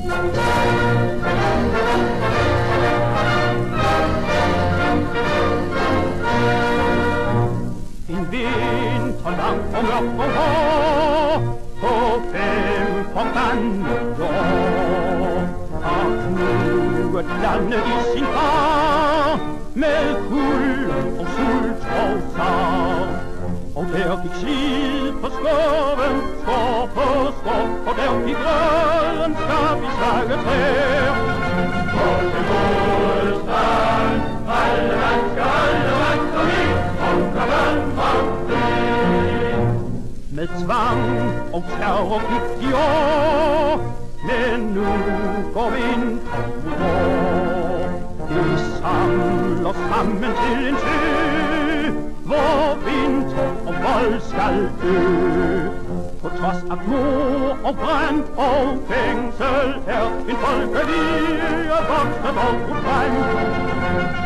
En vinter lang og mørk og hård, på 5 forbandede år, har knuget landet i sin far, med kuld og sult og sar. Og der gik slid på skoven, skår på skår, og der gik røden skab i slaget træer. På til hovedstaden, alle mand kom ind, og Danmark fri. Med tvang og terror gik de år, men nu går vinteren mod vår. De samler sammen til en sø, hvor vinter og vold skal dø. På trods af mord og brand og fængsel er en folkevilje vokset og frem.